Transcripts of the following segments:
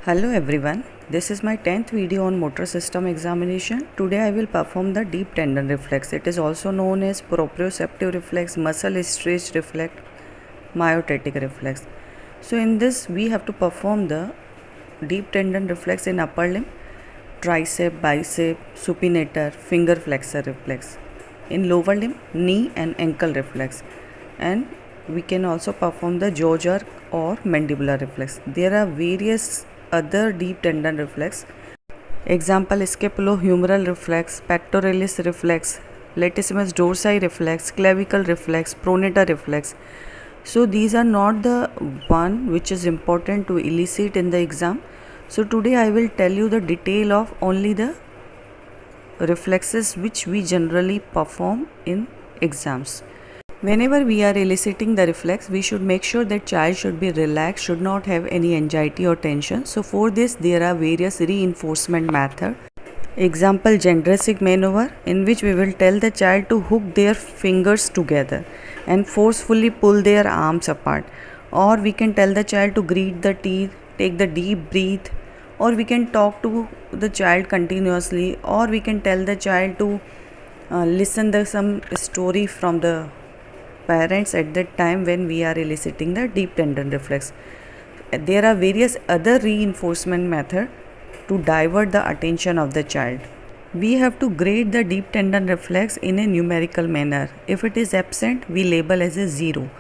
Hello everyone, this is my 10th video on motor system examination. Today I will perform the deep tendon reflex. It is also known as proprioceptive reflex, muscle stretch reflex, myotatic reflex. So in this we have to perform the deep tendon reflex in upper limb, tricep, bicep, supinator, finger flexor reflex. In lower limb, knee and ankle reflex. And we can also perform the jaw jerk or mandibular reflex. There are various other deep tendon reflex. Example: scapulohumeral reflex, pectoralis reflex, latissimus dorsi reflex, clavicle reflex, pronator reflex. So these are not the one which is important to elicit in the exam. So today I will tell you the detail of only the reflexes which we generally perform in exams. Whenever we are eliciting the reflex, we should make sure that child should be relaxed, should not have any anxiety or tension. So for this there are various reinforcement methods. Example: Jędrysik maneuver, in which we will tell the child to hook their fingers together and forcefully pull their arms apart. Or we can tell the child to grit the teeth, take the deep breath, or we can talk to the child continuously, or we can tell the child to listen to some story from the parents at that time when we are eliciting the deep tendon reflex. There are various other reinforcement methods to divert the attention of the child. We have to grade the deep tendon reflex in a numerical manner. If it is absent, we label as a 0.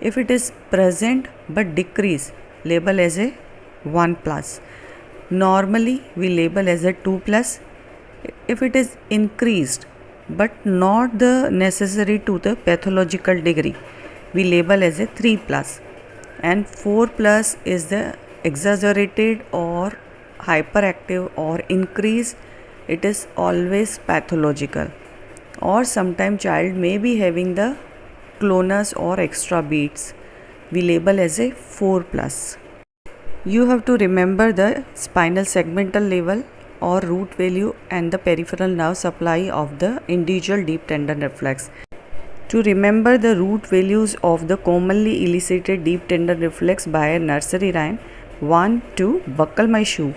If it is present but decrease, label as a 1 plus. Normally, we label as a 2 plus. If it is increased but not the necessary to the pathological degree, we label as a 3 plus, and 4 plus is the exaggerated or hyperactive or increase. It is always pathological, or sometimes child may be having the clonus or extra beats. We label as a 4 plus. You have to remember the spinal segmental level or root value and the peripheral nerve supply of the individual deep tendon reflex. To remember the root values of the commonly elicited deep tendon reflex by a nursery rhyme: 1, 2, buckle my shoe;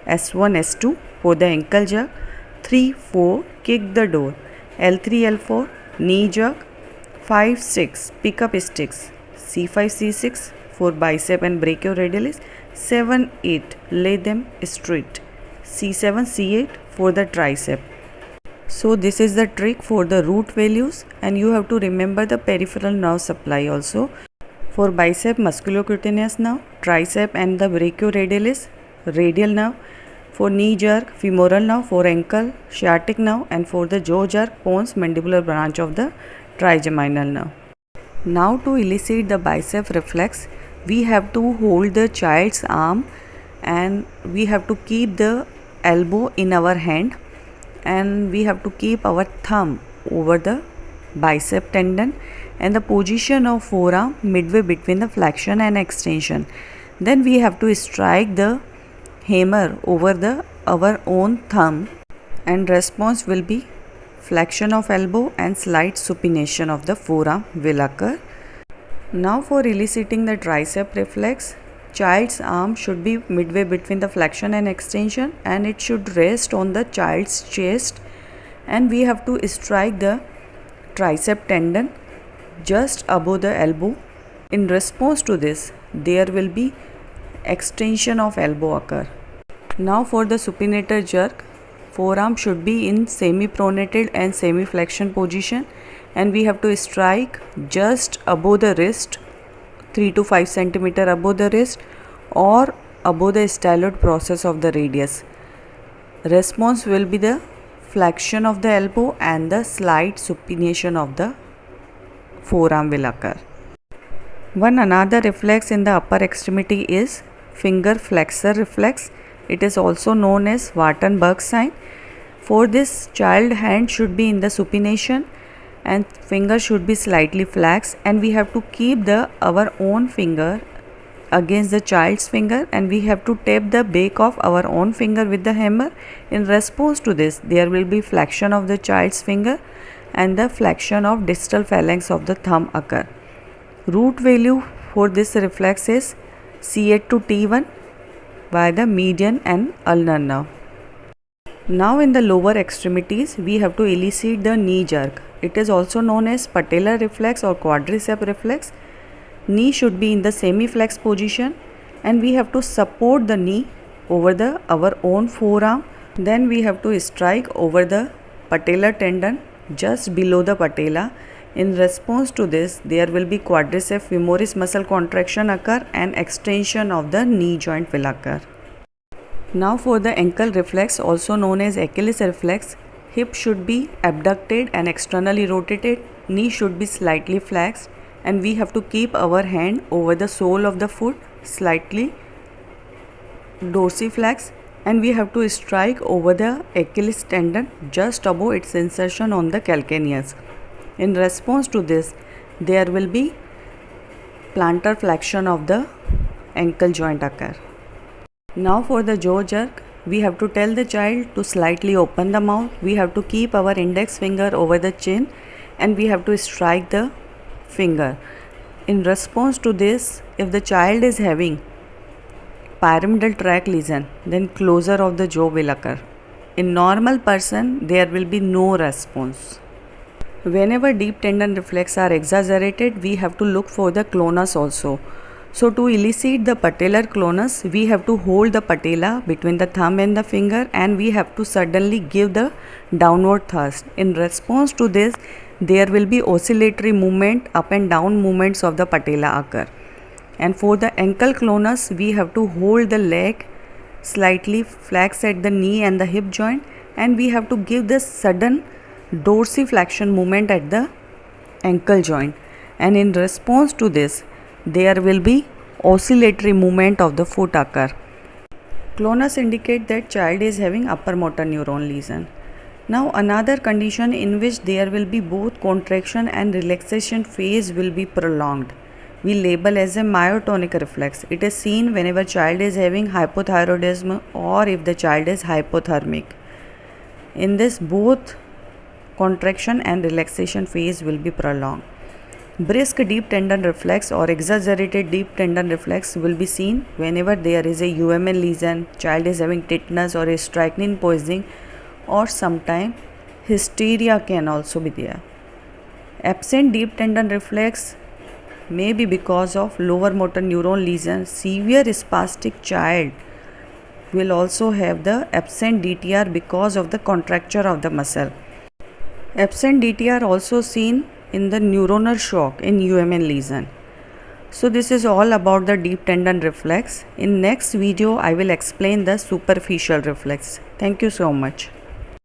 S1, S2 for the ankle jerk; 3, 4, kick the door; L3, L4 knee jerk; 5, 6, pick up sticks; C5, C6 for bicep and brachioradialis; 7, 8, lay them straight; C7, C8 for the tricep. So this is the trick for the root values, and you have to remember the peripheral nerve supply also. For bicep, musculocutaneous nerve; tricep and the brachioradialis, radial nerve; for knee jerk, femoral nerve; for ankle, sciatic nerve; and for the jaw jerk, pons mandibular branch of the trigeminal nerve. Now to elicit the bicep reflex, we have to hold the child's arm and we have to keep the elbow in our hand, and we have to keep our thumb over the bicep tendon and the position of forearm midway between the flexion and extension. Then we have to strike the hammer over our own thumb, and response will be flexion of elbow and slight supination of the forearm will occur. Now for eliciting the tricep reflex, child's arm should be midway between the flexion and extension, and it should rest on the child's chest, and we have to strike the tricep tendon just above the elbow. In response to this, there will be extension of elbow occur. Now for the supinator jerk, forearm should be in semi-pronated and semi-flexion position, and we have to strike just above the wrist, 3 to 5 centimeter above the wrist, or above the styloid process of the radius. Response will be the flexion of the elbow and the slight supination of the forearm will occur. One another reflex in the upper extremity is finger flexor reflex. It is also known as Wartenberg sign. For this, child hand should be in the supination and finger should be slightly flexed, and we have to keep our own finger against the child's finger, and we have to tap the back of our own finger with the hammer. In response to this, there will be flexion of the child's finger and the flexion of distal phalanx of the thumb occur. Root value for this reflex is C8 to T1, by the median and ulnar nerve. Now in the lower extremities, we have to elicit the knee jerk. It is also known as patellar reflex or quadricep reflex. Knee should be in the semi-flex position and we have to support the knee over our own forearm. Then we have to strike over the patellar tendon just below the patella. In response to this, there will be quadriceps femoris muscle contraction occur and extension of the knee joint will occur. Now for the ankle reflex, also known as Achilles reflex, hip should be abducted and externally rotated, knee should be slightly flexed, and we have to keep our hand over the sole of the foot slightly dorsiflex, and we have to strike over the Achilles tendon just above its insertion on the calcaneus. In response to this, there will be plantar flexion of the ankle joint occur. Now for the jaw jerk, we have to tell the child to slightly open the mouth. We have to keep our index finger over the chin and we have to strike the finger. In response to this, if the child is having pyramidal tract lesion, then closure of the jaw will occur. In normal person, there will be no response. Whenever deep tendon reflex are exaggerated, we have to look for the clonus also. So to elicit the patellar clonus, we have to hold the patella between the thumb and the finger and we have to suddenly give the downward thrust. In response to this, there will be oscillatory movement, up and down movements of the patella occur. And for the ankle clonus, we have to hold the leg slightly flex at the knee and the hip joint and we have to give the sudden dorsiflexion movement at the ankle joint. And in response to this, there will be oscillatory movement of the foot occur. Clonus indicate that child is having upper motor neuron lesion. Now another condition in which there will be both contraction and relaxation phase will be prolonged, we label as a myotonic reflex. It is seen whenever child is having hypothyroidism or if the child is hypothermic. In this, both contraction and relaxation phase will be prolonged. Brisk deep tendon reflex or exaggerated deep tendon reflex will be seen whenever there is a UMN lesion, child is having tetanus or a strychnine poisoning, or sometime hysteria can also be there. Absent deep tendon reflex may be because of lower motor neuron lesion. Severe spastic child will also have the absent DTR because of the contracture of the muscle. Absent DTR also seen in the neuronal shock in UMN lesion. So this is all about the deep tendon reflex. In next video, I will explain the superficial reflex. Thank you so much.